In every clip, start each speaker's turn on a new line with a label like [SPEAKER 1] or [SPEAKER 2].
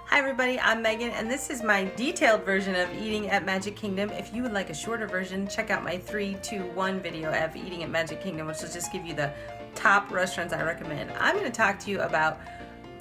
[SPEAKER 1] Hi everybody, I'm Megan and this is my detailed version of eating at Magic Kingdom. If you would like a shorter version, check out my 3, 2, 1 video of eating at Magic Kingdom, which will just give you the top restaurants I recommend. I'm going to talk to you about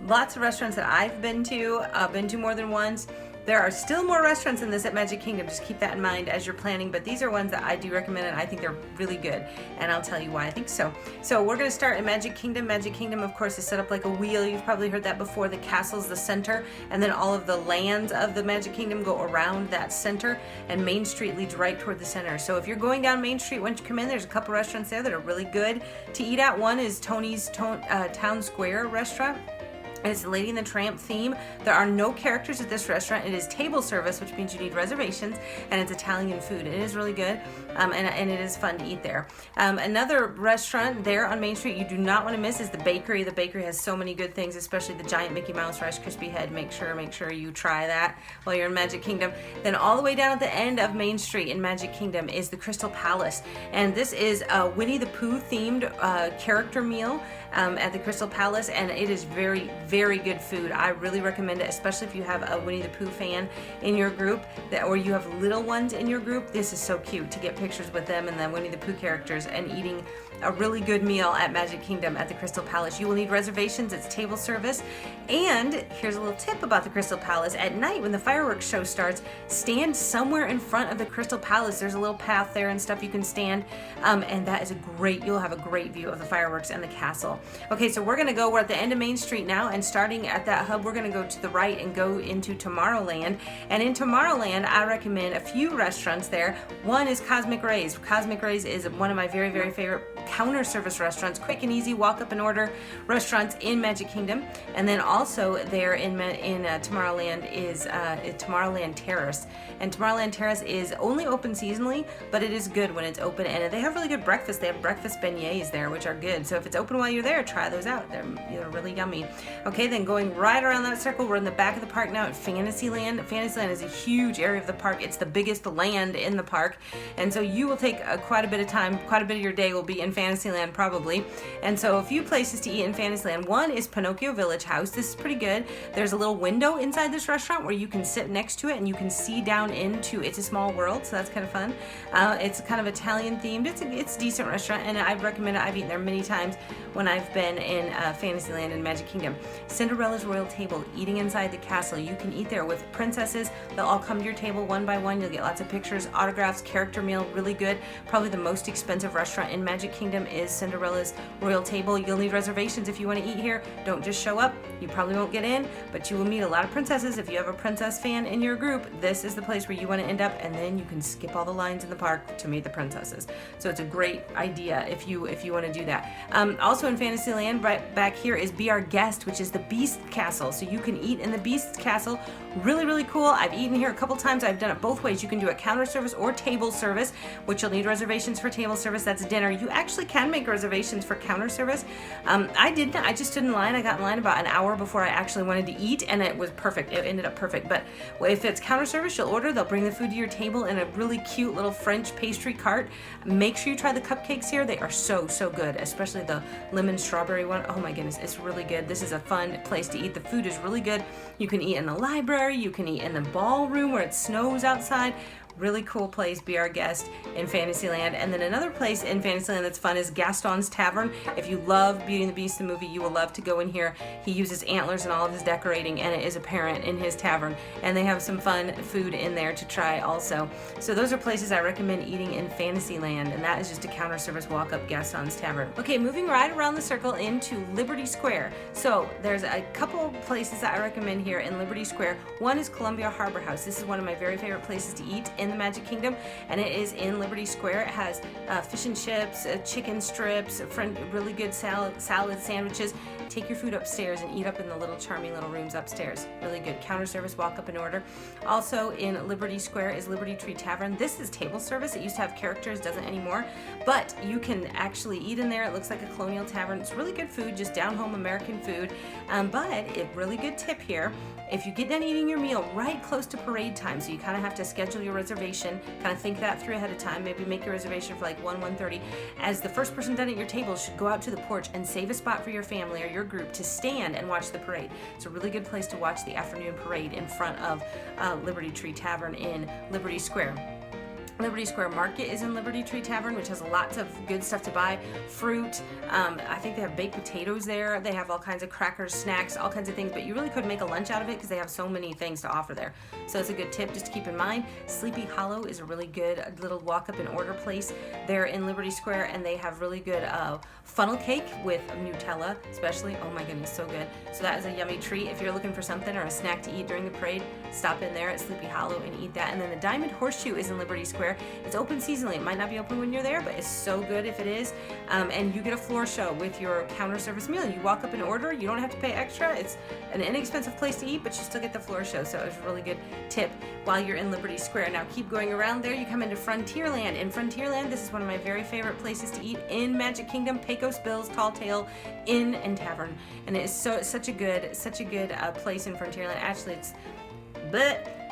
[SPEAKER 1] lots of restaurants that I've been to more than once. There are still more restaurants than this at Magic Kingdom, just keep that in mind as you're planning, but these are ones that I do recommend and I think they're really good, and I'll tell you why I think so. So we're going to start in Magic Kingdom. Magic Kingdom, of course, is set up like a wheel. You've probably heard that before. The castle's the center, and then all of the lands of the Magic Kingdom go around that center, and Main Street leads right toward the center. So if you're going down Main Street, once you come in, there's a couple restaurants there that are really good to eat at. One is Tony's Town Square restaurant. It's Lady and the Tramp theme. There are no characters at this restaurant. It is table service, which means you need reservations, and it's Italian food. It is really good, and it is fun to eat there. Another restaurant there on Main Street you do not want to miss is the bakery. The bakery has so many good things, especially the giant Mickey Mouse Rice Krispie Head. Make sure you try that while you're in Magic Kingdom. Then all the way down at the end of Main Street in Magic Kingdom is the Crystal Palace, and this is a Winnie the Pooh themed character meal at the Crystal Palace, and it is very good food. I really recommend it, especially if you have a Winnie the Pooh fan in your group, or you have little ones in your group. This is so cute to get pictures with them and the Winnie the Pooh characters and eating a really good meal at Magic Kingdom at the Crystal Palace. You will need reservations. It's table service. And here's a little tip about the Crystal Palace. At night when the fireworks show starts, stand somewhere in front of the Crystal Palace. There's a little path there and stuff you can stand, and that is you'll have a great view of the fireworks and the castle. Okay, so we're at the end of Main Street now, and starting at that hub, we're gonna go to the right and go into Tomorrowland. And in Tomorrowland, I recommend a few restaurants there. One is Cosmic Rays. Cosmic Rays is one of my very favorite counter service restaurants, quick and easy, walk up and order restaurants in Magic Kingdom. And then also there in Tomorrowland is Tomorrowland Terrace. And Tomorrowland Terrace is only open seasonally, but it is good when it's open, and they have really good breakfast. They have breakfast beignets there, which are good. So if it's open while you're there, try those out. They're really yummy. Okay, then going right around that circle, we're in the back of the park now at Fantasyland. Fantasyland is a huge area of the park. It's the biggest land in the park, and so you will take quite a bit of time, quite a bit of your day will be in Fantasyland probably. And so a few places to eat in Fantasyland. One is Pinocchio Village House. This is pretty good. There's a little window inside this restaurant where you can sit next to it and you can see down into It's a Small World, so that's kind of fun. It's kind of Italian themed. It's a decent restaurant, and I recommend it. I've eaten there many times when I've been in Fantasyland and Magic Kingdom. Cinderella's Royal Table, eating inside the castle. You can eat there with princesses. They'll all come to your table one by one. You'll get lots of pictures, autographs, character meal, really good. Probably the most expensive restaurant in Magic Kingdom is Cinderella's Royal Table. You'll need reservations if you want to eat here. Don't just show up. You probably won't get in, but you will meet a lot of princesses. If you have a princess fan in your group, this is the place where you want to end up, and then you can skip all the lines in the park to meet the princesses. So it's a great idea if you want to do that. Also in Fantasyland, right back here is Be Our Guest, which is the Beast Castle. So you can eat in the Beast Castle. Really cool. I've eaten here a couple times. I've done it both ways. You can do it counter service or table service, which you'll need reservations for. Table service, that's dinner. You actually can make reservations for counter service. I didn't. I just stood in line. I got in line about an hour before I actually wanted to eat, and it was perfect. It ended up perfect. But if it's counter service, you'll order. They'll bring the food to your table in a really cute little French pastry cart. Make sure you try the cupcakes here. They are so good, especially the lemon strawberry one. Oh my goodness, it's really good. This is a fun place to eat. The food is really good. You can eat in the library. You can eat in the ballroom where it snows outside. Really cool place, Be Our Guest in Fantasyland. And then another place in Fantasyland that's fun is Gaston's Tavern. If you love Beauty and the Beast, the movie, you will love to go in here. He uses antlers in all of his decorating, and it is apparent in his tavern. And they have some fun food in there to try also. So those are places I recommend eating in Fantasyland, and that is just a counter service walk up Gaston's Tavern. Okay, moving right around the circle into Liberty Square. So there's a couple places that I recommend here in Liberty Square. One is Columbia Harbor House. This is one of my very favorite places to eat in the Magic Kingdom, and it is in Liberty Square. It has fish and chips, chicken strips, really good salad sandwiches. Take your food upstairs and eat up in the little charming little rooms upstairs. Really good counter service, walk up and order. Also in Liberty Square is Liberty Tree Tavern. This is table service. It used to have characters, doesn't anymore, but you can actually eat in there. It looks like a colonial tavern. It's really good food, just down-home American food, but a really good tip here. If you get done eating your meal right close to parade time, so you kind of have to schedule your reservation reservation. Kind of think that through ahead of time. Maybe make your reservation for like 1:30. As the first person done at your table should go out to the porch and save a spot for your family or your group to stand and watch the parade. It's a really good place to watch the afternoon parade in front of Liberty Tree Tavern in Liberty Square. Liberty Square Market is in Liberty Tree Tavern, which has lots of good stuff to buy. Fruit, I think they have baked potatoes there. They have all kinds of crackers, snacks, all kinds of things, but you really could make a lunch out of it because they have so many things to offer there. So it's a good tip just to keep in mind. Sleepy Hollow is a really good little walk up and order place there in Liberty Square, and they have really good funnel cake with Nutella, especially. Oh my goodness, so good. So that is a yummy treat. If you're looking for something or a snack to eat during the parade, stop in there at Sleepy Hollow and eat that. And then the Diamond Horseshoe is in Liberty Square. It's open seasonally. It might not be open when you're there, but it's so good if it is. And you get a floor show with your counter service meal. You walk up and order. You don't have to pay extra. It's an inexpensive place to eat, but you still get the floor show. So it's a really good tip while you're in Liberty Square. Now keep going around there. You come into Frontierland. In Frontierland, this is one of my very favorite places to eat in Magic Kingdom. Pecos Bill's Tall Tale Inn and Tavern, and it is such a good place in Frontierland. Actually, it's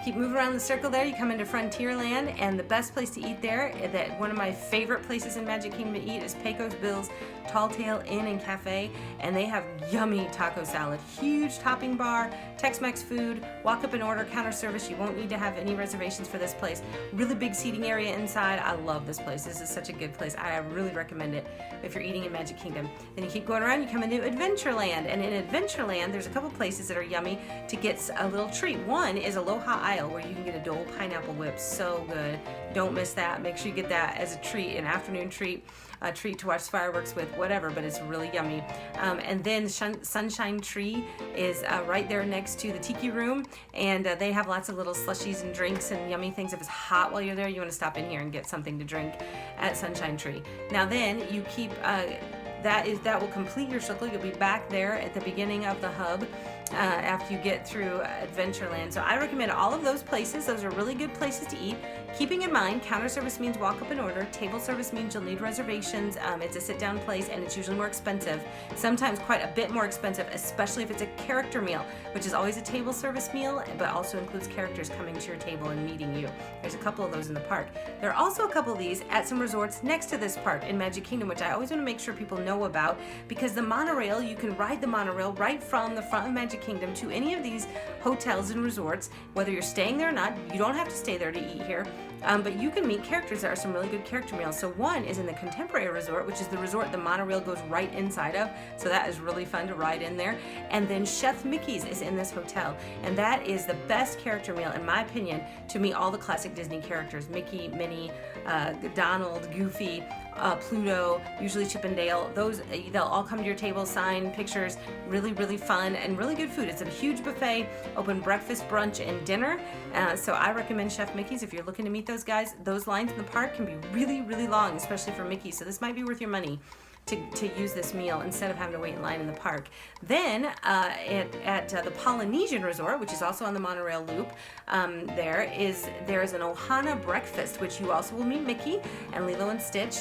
[SPEAKER 1] keep moving around the circle there. You come into Frontierland, and the best place to eat there, that one of my favorite places in Magic Kingdom to eat, is Pecos Bill's Tall Tale Inn and Cafe, and they have yummy taco salad, huge topping bar, Tex-Mex food, walk up and order, counter service. You won't need to have any reservations for this place. Really big seating area inside. I love this place. This is such a good place. I really recommend it if you're eating in Magic Kingdom. Then you keep going around, you come into Adventureland, and in Adventureland, there's a couple places that are yummy to get a little treat. One is Aloha Isle, where you can get a Dole pineapple whip. So good. Don't miss that. Make sure you get that as a treat, an afternoon treat, a treat to watch fireworks with, whatever, but it's really yummy. And then Sunshine Tree is right there next to the Tiki Room, and they have lots of little slushies and drinks and yummy things. If it's hot while you're there, you want to stop in here and get something to drink at Sunshine Tree. Now then, you keep, that will complete your circle. You'll be back there at the beginning of the hub after you get through Adventureland. So I recommend all of those places. Those are really good places to eat. Keeping in mind, counter service means walk up and order. Table service means you'll need reservations. It's a sit-down place, and it's usually more expensive. Sometimes quite a bit more expensive, especially if it's a character meal, which is always a table service meal, but also includes characters coming to your table and meeting you. There's a couple of those in the park. There are also a couple of these at some resorts next to this park in Magic Kingdom, which I always want to make sure people know about, because the monorail, you can ride the monorail right from the front of Magic Kingdom to any of these hotels and resorts. Whether you're staying there or not, you don't have to stay there to eat here. But you can meet characters. There are some really good character meals. So one is in the Contemporary Resort, which is the resort the monorail goes right inside of. So that is really fun to ride in there. And then Chef Mickey's is in this hotel. And that is the best character meal, in my opinion, to meet all the classic Disney characters. Mickey, Minnie, Donald, Goofy, Pluto, usually Chip and Dale. They'll all come to your table, sign pictures. Really, really fun and really good food. It's a huge buffet, open breakfast, brunch, and dinner. So I recommend Chef Mickey's if you're looking to meet those guys. Those lines in the park can be really, really long, especially for Mickey. So this might be worth your money to use this meal instead of having to wait in line in the park. Then at the Polynesian Resort, which is also on the monorail loop, there is an Ohana breakfast, which you also will meet Mickey and Lilo and Stitch.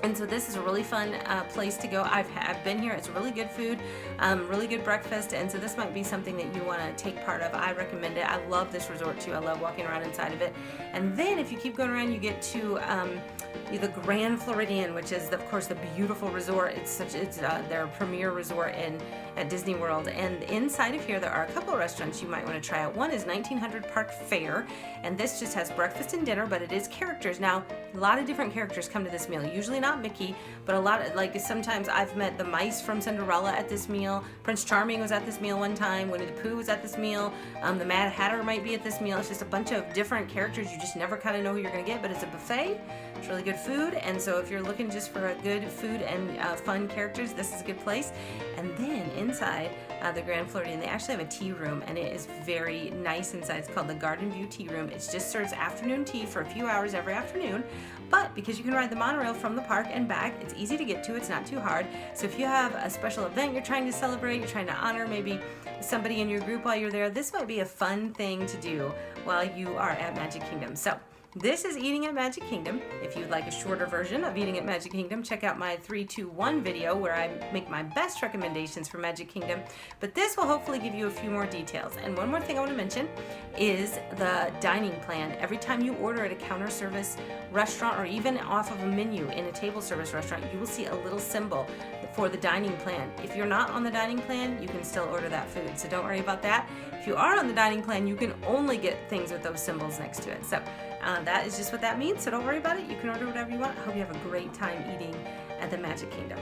[SPEAKER 1] And so this is a really fun place to go. I've been here. It's really good food, really good breakfast, and so this might be something that you want to take part of. I recommend it. I love this resort too. I love walking around inside of it. And then if you keep going around, you get to the Grand Floridian, which is, of course, the beautiful resort. It's their premier resort at Disney World. And inside of here, there are a couple of restaurants you might want to try out. One is 1900 Park Fare, and this just has breakfast and dinner, but it is characters. Now, a lot of different characters come to this meal. Usually not Mickey, but a lot of, like, sometimes I've met the mice from Cinderella at this meal. Prince Charming was at this meal one time. Winnie the Pooh was at this meal. The Mad Hatter might be at this meal. It's just a bunch of different characters. You just never kind of know who you're going to get, but it's a buffet. It's really good food, and so if you're looking just for a good food and fun characters, this is a good place. And then inside the Grand Floridian, they actually have a tea room, and it is very nice inside. It's called the Garden View Tea Room. It just serves afternoon tea for a few hours every afternoon, but because you can ride the monorail from the park and back, it's easy to get to. It's not too hard. So if you have a special event you're trying to celebrate, you're trying to honor maybe somebody in your group while you're there, this might be a fun thing to do while you are at Magic Kingdom. So This is Eating at Magic Kingdom. If you'd like a shorter version of Eating at Magic Kingdom, check out my 3-2-1 video where I make my best recommendations for Magic Kingdom. But this will hopefully give you a few more details. And one more thing I want to mention is the dining plan. Every time you order at a counter service restaurant or even off of a menu in a table service restaurant, you will see a little symbol for the dining plan. If you're not on the dining plan, you can still order that food. So don't worry about that. If you are on the dining plan, you can only get things with those symbols next to it. So that is just what that means. So don't worry about it. You can order whatever you want. I hope you have a great time eating at the Magic Kingdom.